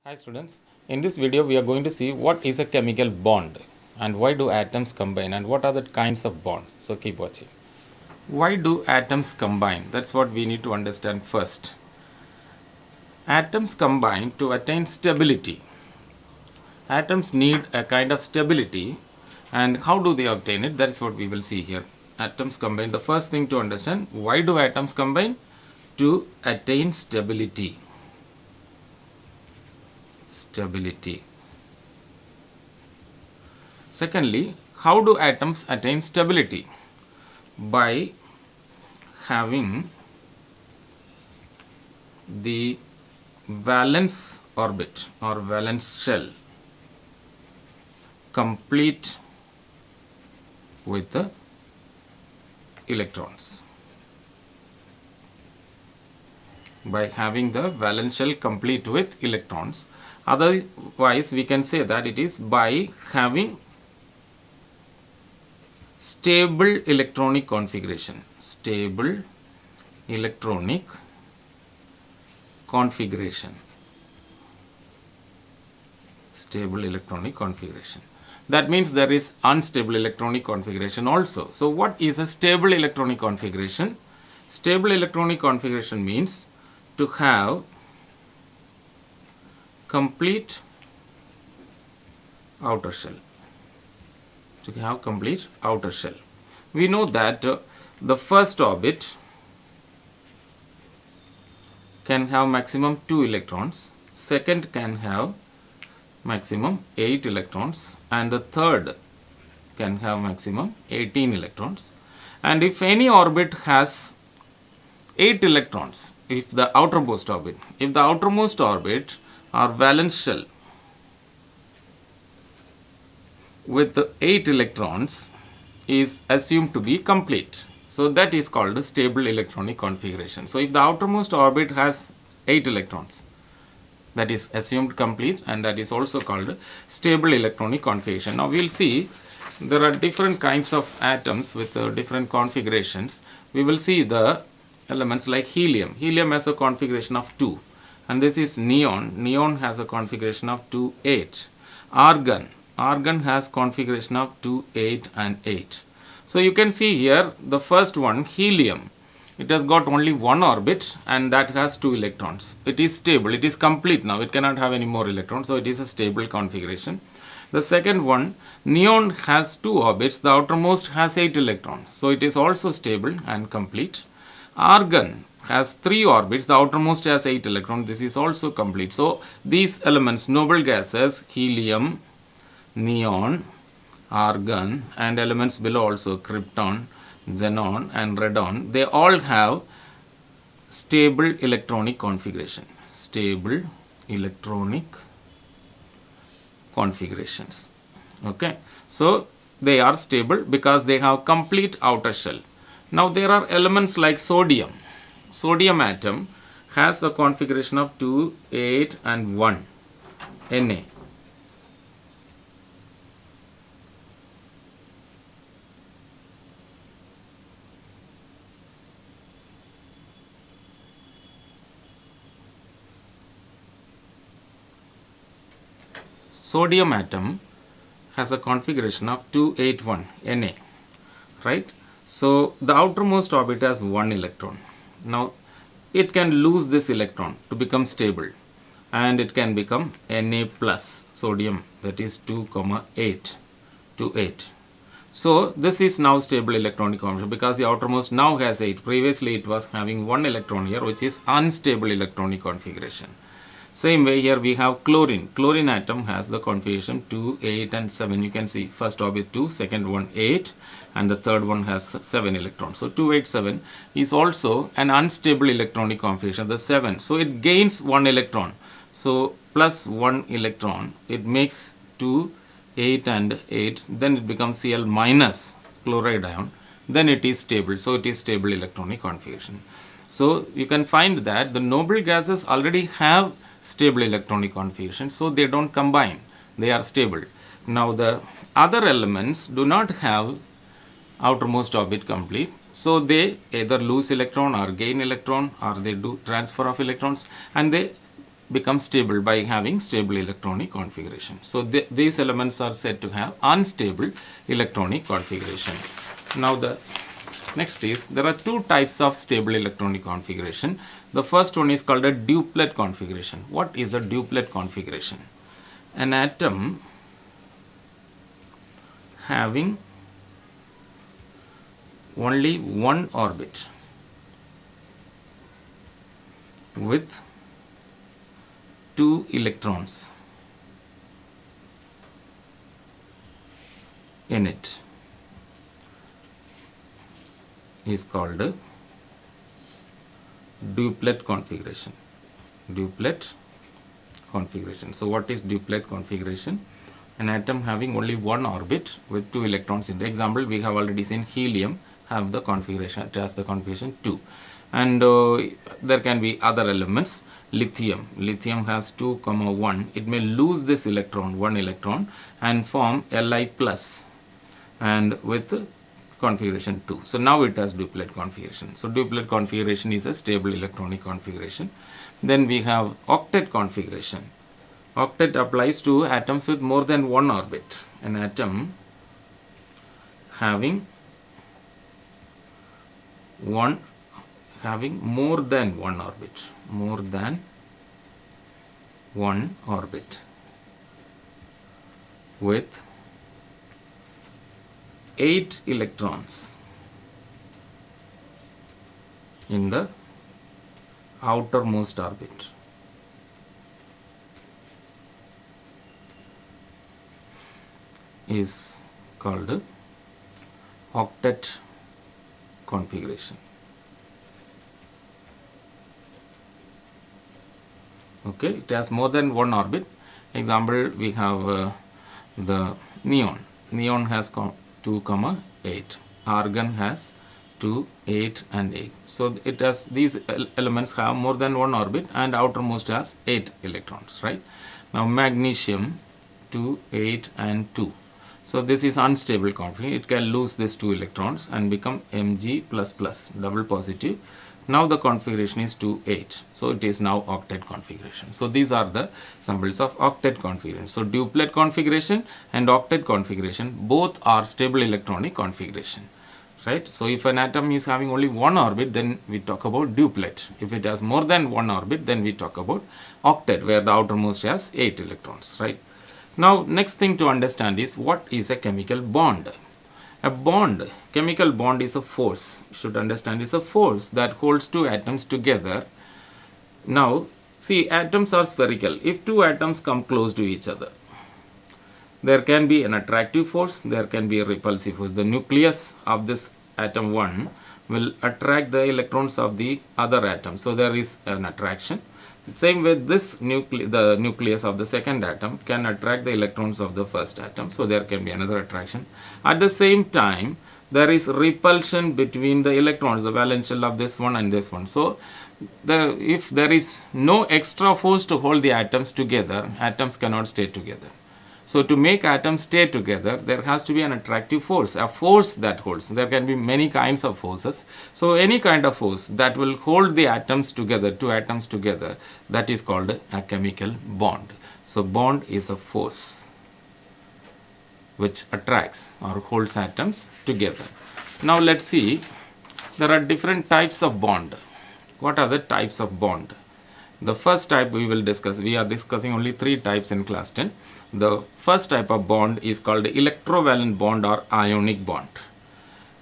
Hi students, in this video we are going to see what is a chemical bond and why do atoms combine and what are the kinds of bonds. So keep watching. Why do atoms combine? That's what we need to understand first. Atoms combine to attain stability. Atoms need a kind of stability, and how do they obtain it? That's what we will see here. Atoms combine. The first thing to understand, why do atoms combine? To attain stability. Secondly, how do atoms attain stability? By having the valence orbit or valence shell complete with the electrons. By having the valence shell complete with electrons. Otherwise, we can say that it is by having stable electronic configuration. Stable electronic configuration. Stable electronic configuration. That means there is unstable electronic configuration also. So what is a stable electronic configuration? Stable electronic configuration means to have complete outer shell. To have complete outer shell. We know that the first orbit can have maximum 2 electrons, second can have maximum 8 electrons, and the third can have maximum 18 electrons. And if any orbit has 8 electrons, if the outermost orbit or valence shell with 8 electrons is assumed to be complete. So that is called a stable electronic configuration. So if the outermost orbit has 8 electrons, that is assumed complete, and that is also called stable electronic configuration. Now we will see there are different kinds of atoms with different configurations. We will see the elements like helium. Helium has a configuration of 2, and this is neon. Neon has a configuration of 2, 8. Argon has configuration of 2, 8 and 8. So you can see here the first one, helium, it has got only one orbit and that has 2 electrons. It is stable, it is complete now, it cannot have any more electrons, so it is a stable configuration. The second one, neon, has 2 orbits, the outermost has 8 electrons, so it is also stable and complete. Argon has 3 orbits, the outermost has 8 electrons, this is also complete. So these elements, noble gases, helium, neon, argon, and elements below also, krypton, xenon and radon, they all have stable electronic configuration. Stable electronic configurations. Okay, so they are stable because they have complete outer shell. Now there are elements like sodium. Sodium atom has a configuration of 2, 8 and 1, Na. Sodium atom has a configuration of 281 Na, right? So the outermost orbit has 1 electron. Now it can lose this electron to become stable, and it can become Na plus sodium, that is 2, 8 to 8. So this is now stable electronic configuration because the outermost now has 8. Previously it was having 1 electron here, which is unstable electronic configuration. Same way here we have chlorine. Chlorine atom has the configuration 2, 8 and 7. You can see first orbit 2, second one 8 and the third one has 7 electrons. So 287 is also an unstable electronic configuration, the 7. So it gains 1 electron. So plus 1 electron, it makes 2, 8 and 8. Then it becomes Cl minus chloride ion. Then it is stable. So it is stable electronic configuration. So you can find that the noble gases already have stable electronic configuration, so they don't combine, they are stable. Now the other elements do not have outermost orbit complete, so they either lose electron or gain electron, or they do transfer of electrons, and they become stable by having stable electronic configuration. So these elements are said to have unstable electronic configuration. Now the next is, there are two types of stable electronic configuration. The first one is called a duplet configuration. What is a duplet configuration? An atom having only one orbit with two electrons in it is called a duplet configuration. Duplet configuration. So what is duplet configuration? An atom having only one orbit with two electrons in the example we have already seen. Helium have the configuration, it has the configuration 2, and there can be other elements. Lithium has 2, 1. It may lose this electron, one electron, and form Li plus, and with configuration 2. So now it has duplet configuration. So duplet configuration is a stable electronic configuration. Then we have octet configuration. Octet applies to atoms with more than one orbit. An atom having more than one orbit, with 8 electrons in the outermost orbit. Is called octet configuration. Okay, it has more than one orbit. Example, we have the neon. Neon has 2, 8. Argon has 2, 8 and 8. So it has, these elements have more than one orbit, and outermost has 8 electrons, right? Now magnesium 2, 8 and 2. So this is unstable configuration. It can lose these 2 electrons and become Mg++, double positive. Now the configuration is 2, 8. So it is now octet configuration. So these are the symbols of octet configuration. So duplet configuration and octet configuration, both are stable electronic configuration, right? So if an atom is having only one orbit, then we talk about duplet. If it has more than one orbit, then we talk about octet, where the outermost has 8 electrons, right? Now next thing to understand is, what is a chemical bond? A bond, chemical bond, is a force. You should understand, it's a force that holds two atoms together. Now see, atoms are spherical. If two atoms come close to each other, there can be an attractive force, there can be a repulsive force. The nucleus of this atom 1 will attract the electrons of the other atom. So there is an attraction. Same with this the nucleus of the second atom can attract the electrons of the first atom. So there can be another attraction. At the same time, there is repulsion between the electrons, the valence shell of this one and this one. So if there is no extra force to hold the atoms together, atoms cannot stay together. So to make atoms stay together, there has to be an attractive force, a force that holds. There can be many kinds of forces. So any kind of force that will hold the atoms together, two atoms together, that is called a chemical bond. So bond is a force which attracts or holds atoms together. Now let's see, there are different types of bond. What are the types of bond? The first type we will discuss, we are discussing only 3 types in class 10. The first type of bond is called electrovalent bond or ionic bond.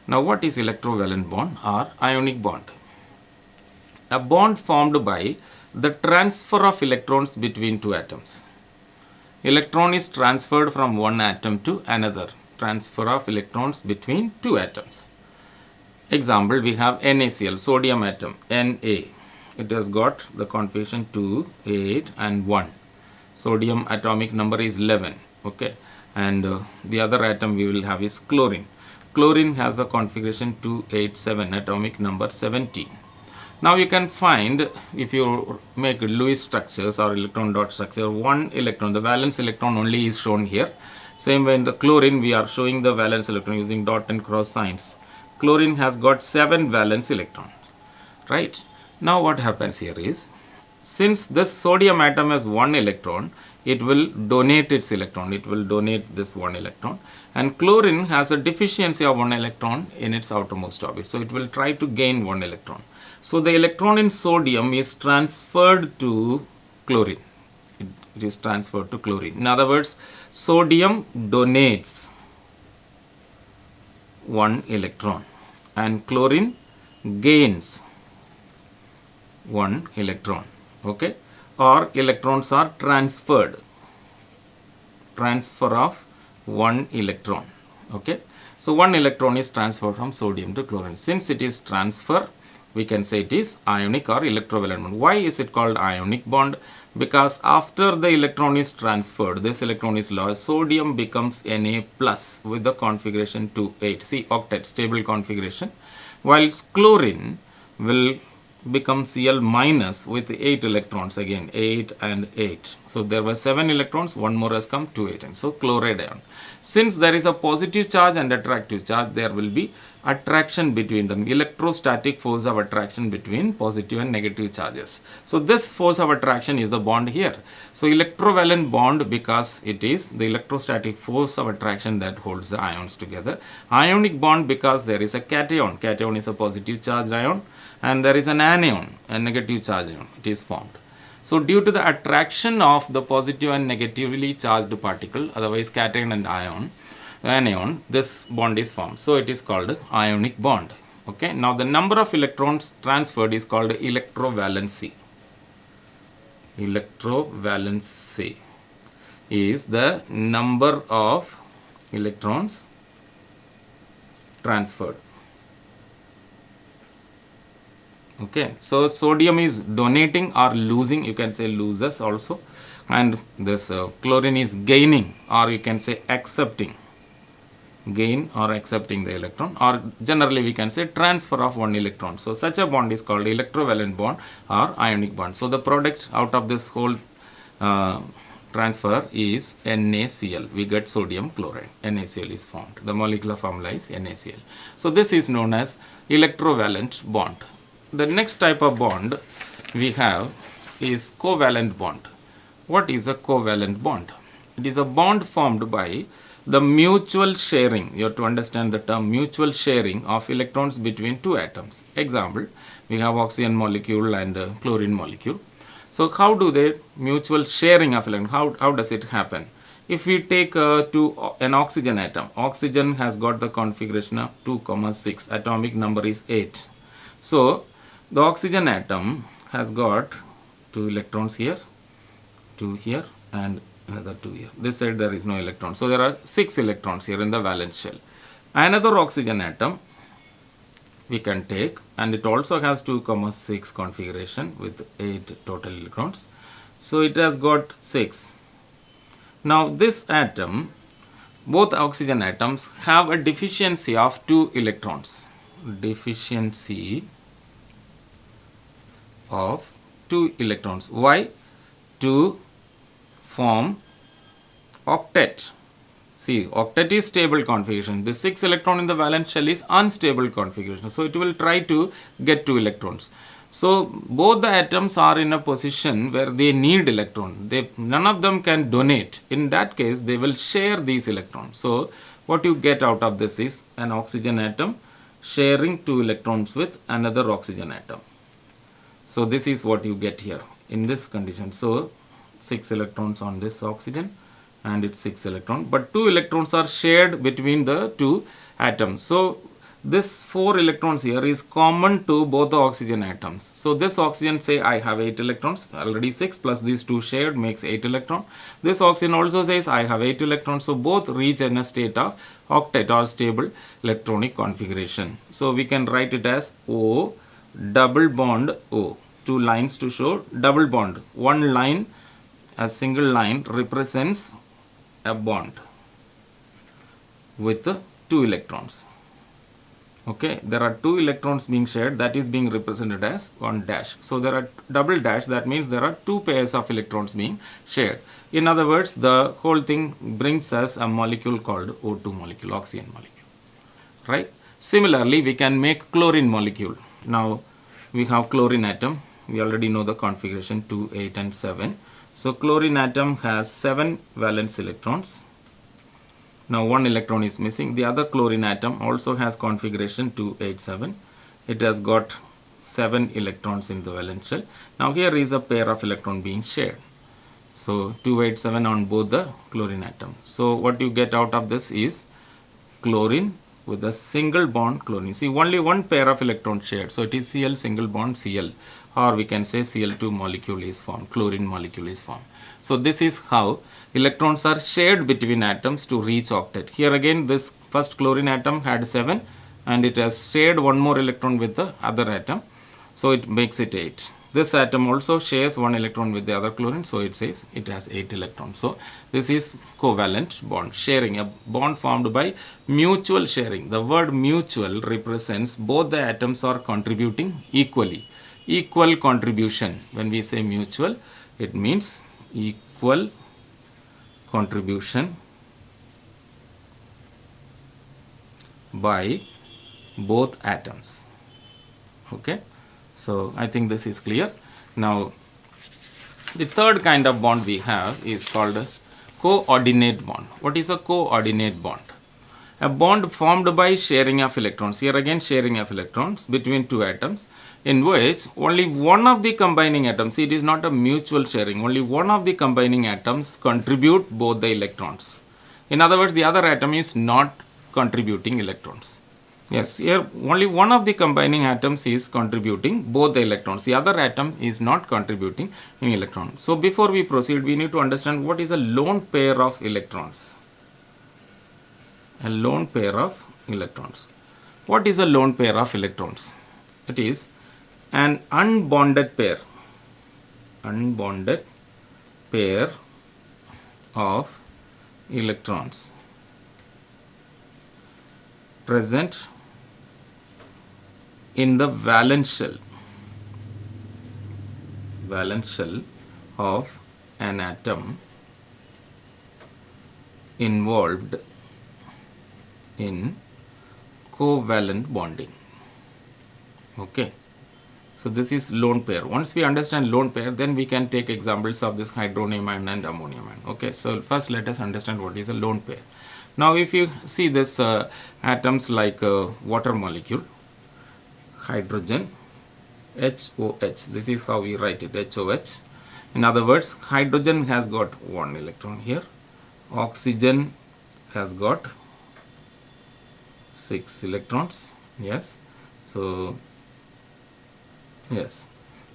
Now what is electrovalent bond or ionic bond? A bond formed by the transfer of electrons between two atoms. Electron is transferred from one atom to another. Transfer of electrons between two atoms. Example, we have NaCl, sodium atom, Na. It has got the configuration 2, 8 and 1. Sodium atomic number is 11, okay, and the other atom we will have is chlorine. Chlorine has a configuration 287, atomic number 17. Now you can find, if you make Lewis structures or electron dot structure, one electron, the valence electron only is shown here. Same way in the chlorine, we are showing the valence electron using dot and cross signs. Chlorine has got 7 valence electrons, right? Now what happens here is, Since this sodium atom has one electron, it will donate its electron. It will donate this one electron. And chlorine has a deficiency of one electron in its outermost orbit. So it will try to gain one electron. So the electron in sodium is transferred to chlorine. It is transferred to chlorine. In other words, sodium donates one electron and chlorine gains one electron. Okay, or electrons are transferred, transfer of one electron. Okay, so one electron is transferred from sodium to chlorine. Since it is transfer, we can say it is ionic or electrovalent bond. Why is it called ionic bond? Because after the electron is transferred, this electron is lost, sodium becomes Na plus with the configuration 2,8. See, octet, stable configuration, whilst chlorine will become Cl minus with 8 electrons, again 8 and 8. So there were 7 electrons, one more has come, 2, 8. And so chloride ion. Since there is a positive charge and attractive charge, there will be attraction between them, electrostatic force of attraction between positive and negative charges. So this force of attraction is the bond here. So electrovalent bond, because it is the electrostatic force of attraction that holds the ions together. Ionic bond, because there is a cation. Cation is a positive charged ion, and there is an anion, a negative charge ion. It is formed. So due to the attraction of the positive and negatively charged particle, otherwise cation and anion, this bond is formed. So it is called ionic bond. Okay. Now the number of electrons transferred is called electrovalency. Electrovalency is the number of electrons transferred. Okay, so sodium is donating or losing, you can say loses also, and this chlorine is gaining, or you can say accepting, gain or accepting the electron, or generally we can say transfer of one electron. So such a bond is called electrovalent bond or ionic bond. So the product out of this whole transfer is NaCl. We get sodium chloride. NaCl is formed. The molecular formula is NaCl. So this is known as electrovalent bond. The next type of bond we have is covalent bond. What is a covalent bond? It is a bond formed by the mutual sharing. You have to understand the term mutual sharing of electrons between two atoms. Example, we have oxygen molecule and chlorine molecule. So how do they mutual sharing of electrons? How does it happen? If we take an oxygen atom, oxygen has got the configuration of 2,6, atomic number is 8. So the oxygen atom has got 2 electrons here, 2 here, and another 2 here. This side there is no electron. So there are 6 electrons here in the valence shell. Another oxygen atom we can take, and it also has 2,6 configuration with 8 total electrons. So it has got 6. Now this atom, both oxygen atoms have a deficiency of 2 electrons. Deficiency of 2 electrons. Why? To form octet. See, octet is stable configuration. The 6 electron in the valence shell is unstable configuration. So it will try to get 2 electrons. So both the atoms are in a position where they need electron. None of them can donate. In that case, they will share these electrons. So what you get out of this is an oxygen atom sharing 2 electrons with another oxygen atom. So this is what you get here in this condition. So 6 electrons on this oxygen and it's 6 electrons, but 2 electrons are shared between the 2 atoms. So this 4 electrons here is common to both the oxygen atoms. So this oxygen, say I have 8 electrons, already 6 plus these 2 shared makes 8 electrons. This oxygen also says I have 8 electrons. So both reach in a state of octet or stable electronic configuration. So we can write it as O double bond O. 2 lines to show double bond. One line, a single line represents a bond with 2 electrons. Okay, there are 2 electrons being shared, that is being represented as one dash. So there are double dash, that means there are 2 pairs of electrons being shared. In other words, the whole thing brings us a molecule called O2 molecule, oxygen molecule. Right? Similarly, we can make chlorine molecule. Now we have chlorine atom. We already know the configuration 2, 8 and 7. So chlorine atom has 7 valence electrons. Now one electron is missing. The other chlorine atom also has configuration 2, 8, 7. It has got 7 electrons in the valence shell. Now here is a pair of electron being shared. So 287 on both the chlorine atoms. So what you get out of this is chlorine with a single bond chlorine. See, only one pair of electrons shared. So it is Cl single bond Cl, or we can say Cl2 molecule is formed, chlorine molecule is formed. So this is how electrons are shared between atoms to reach octet. Here again this first chlorine atom had 7 and it has shared one more electron with the other atom. So it makes it 8. This atom also shares one electron with the other chlorine, so it says it has 8 electrons. So this is covalent bond, sharing, a bond formed by mutual sharing. The word mutual represents both the atoms are contributing equally. Equal contribution. When we say mutual, it means equal contribution by both atoms. Okay. So I think this is clear. Now the third kind of bond we have is called a coordinate bond. What is a coordinate bond? A bond formed by sharing of electrons. Here again sharing of electrons between two atoms, in which only one of the combining atoms, it is not a mutual sharing, only one of the combining atoms contribute both the electrons. In other words, the other atom is not contributing electrons. Yes, here only one of the combining atoms is contributing both the electrons. The other atom is not contributing any electron. So before we proceed, we need to understand what is a lone pair of electrons. A lone pair of electrons. What is a lone pair of electrons? It is an unbonded pair. Unbonded pair of electrons present in the valence shell of an atom involved in covalent bonding. Okay, so this is lone pair. Once we understand lone pair, then we can take examples of this hydronium ion and ammonium ion. Okay, so first let us understand what is a lone pair. Now if you see this atoms like water molecule, hydrogen, HOH, this is how we write it, HOH. In other words, hydrogen has got one electron here, oxygen has got 6 electrons, yes, so yes,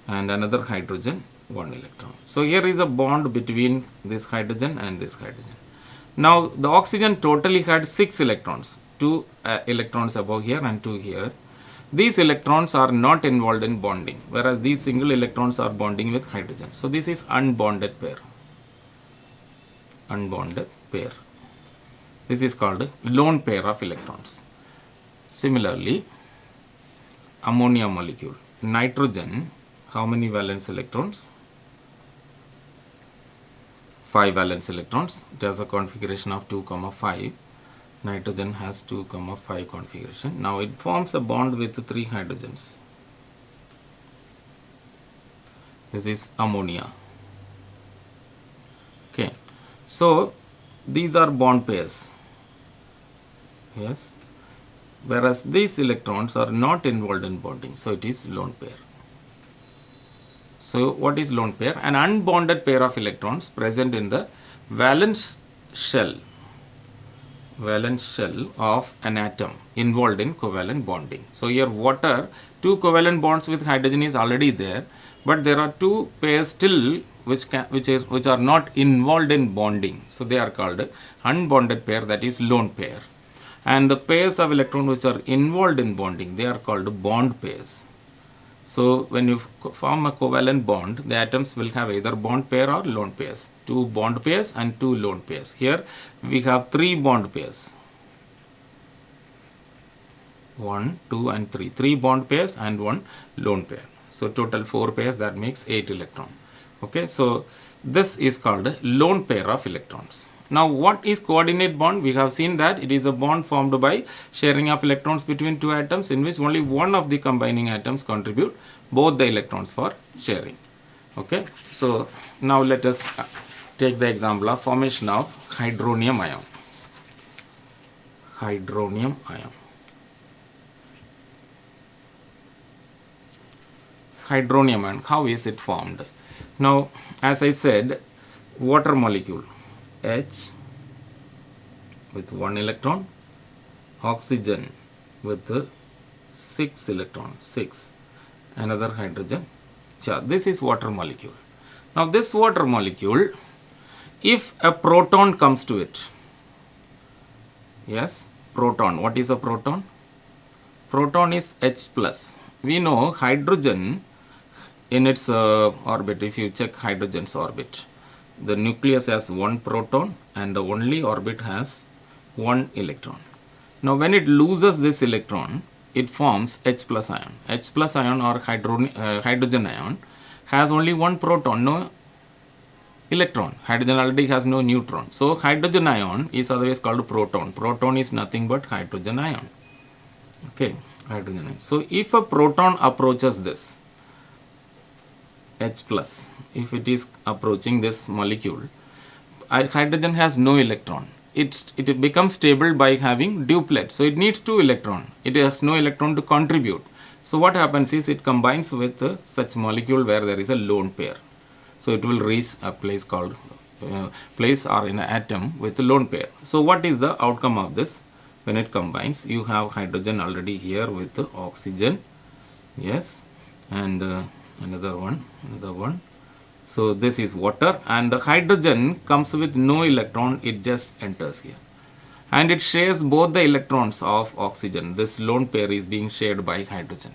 and another hydrogen, 1 electron. So here is a bond between this hydrogen and this hydrogen. Now the oxygen totally had 6 electrons, 2 electrons above here and 2 here. These electrons are not involved in bonding, whereas these single electrons are bonding with hydrogen. So this is unbonded pair. Unbonded pair. This is called a lone pair of electrons. Similarly, ammonia molecule. Nitrogen, how many valence electrons? 5 valence electrons. It has a configuration of 2, 5. Nitrogen has 2, 5 configuration. Now it forms a bond with 3 hydrogens. This is ammonia. Okay, so these are bond pairs. Yes, whereas these electrons are not involved in bonding, so it is lone pair. So what is lone pair? An unbonded pair of electrons present in the valence shell of an atom involved in covalent bonding. So here water, 2 covalent bonds with hydrogen is already there, but there are 2 pairs still which are not involved in bonding. So they are called unbonded pair, that is lone pair. And the pairs of electrons which are involved in bonding, they are called bond pairs. So when you form a covalent bond, the atoms will have either bond pair or lone pairs. 2 bond pairs and 2 lone pairs. Here we have 3 bond pairs. 1, 2 and 3. 3 bond pairs and 1 lone pair. So total 4 pairs, that makes 8 electrons. Okay, so this is called a lone pair of electrons. Now what is coordinate bond? We have seen that it is a bond formed by sharing of electrons between 2 atoms in which only one of the combining atoms contribute both the electrons for sharing. Okay, so now let us take the example of formation of hydronium ion. Hydronium ion. Hydronium ion, how is it formed? Now, as I said, water molecule H with 1 electron, oxygen with 6 electron, 6, another hydrogen charge. This is water molecule. Now, this water molecule, if a proton comes to it, yes, proton, what is a proton? Proton is H plus. We know hydrogen in its orbit, if you check hydrogen's orbit, the nucleus has 1 proton and the only orbit has 1 electron. Now, when it loses this electron, it forms H plus ion. H plus ion or hydrogen ion has only 1 proton, no electron. Hydrogen already has no neutron. So, hydrogen ion is otherwise called proton. Proton is nothing but hydrogen ion. Okay, hydrogen ion. So, if a proton approaches this H plus, if it is approaching this molecule, hydrogen has no electron. It becomes stable by having duplet. So, it needs 2 electron. It has no electron to contribute. So, what happens is it combines with such molecule where there is a lone pair. So, it will reach a place called place or in an atom with a lone pair. So, what is the outcome of this? When it combines, you have hydrogen already here with the oxygen, yes, and another one. So, this is water, and the hydrogen comes with no electron, it just enters here. And it shares both the electrons of oxygen. This lone pair is being shared by hydrogen.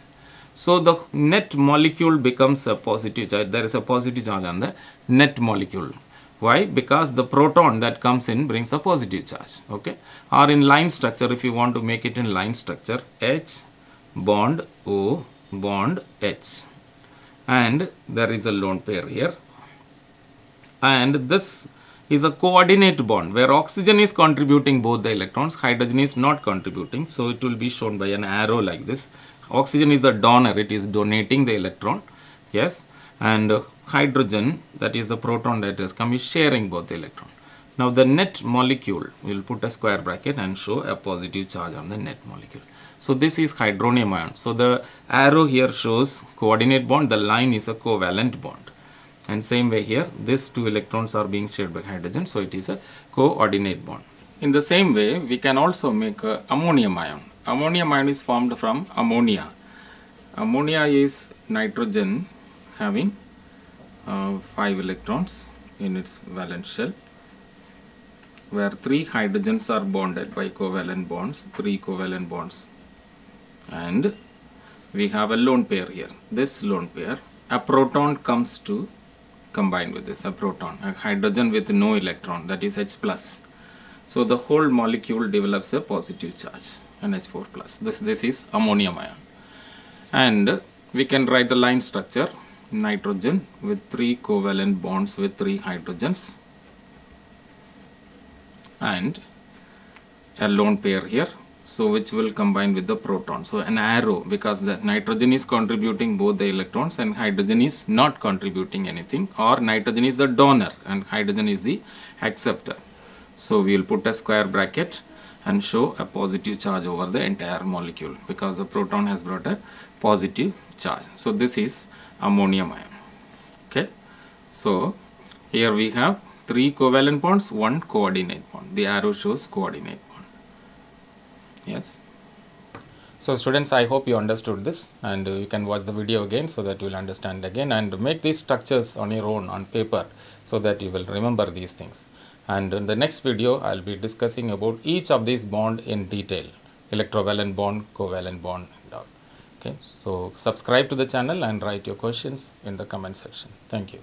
So, the net molecule becomes a positive charge. There is a positive charge on the net molecule. Why? Because the proton that comes in brings a positive charge. Okay. Or in line structure, if you want to make it in line structure, H bond O bond H. And there is a lone pair here. And this is a coordinate bond where oxygen is contributing both the electrons, hydrogen is not contributing. So, it will be shown by an arrow like this. Oxygen is the donor, it is donating the electron, yes, and hydrogen, that is the proton that has come, is sharing both the electron. Now, the net molecule, we will put a square bracket and show a positive charge on the net molecule. So, this is hydronium ion. So, the arrow here shows coordinate bond, the line is a covalent bond. And same way here, these 2 electrons are being shared by hydrogen, so it is a coordinate bond. In the same way, we can also make ammonium ion. Ammonium ion is formed from ammonia. Ammonia is nitrogen having 5 electrons in its valence shell, where 3 hydrogens are bonded by covalent bonds, 3 covalent bonds, and we have a lone pair here. This lone pair, a proton comes to combine with this, a proton, a hydrogen with no electron, that is H plus. So, the whole molecule develops a positive charge, NH4 plus. This is ammonium ion. And we can write the line structure, nitrogen with 3 covalent bonds with 3 hydrogens and a lone pair here, so which will combine with the proton. So, an arrow, because the nitrogen is contributing both the electrons and hydrogen is not contributing anything, or nitrogen is the donor and hydrogen is the acceptor. So, we will put a square bracket and show a positive charge over the entire molecule because the proton has brought a positive charge. So, this is ammonium ion. Okay. So, here we have 3 covalent bonds, 1 coordinate bond. The arrow shows coordinate bond. Yes. So, students, I hope you understood this, and you can watch the video again so that you will understand again and make these structures on your own on paper so that you will remember these things. And in the next video, I will be discussing about each of these bond in detail, electrovalent bond, covalent bond and all. Okay. So, subscribe to the channel and write your questions in the comment section. Thank you.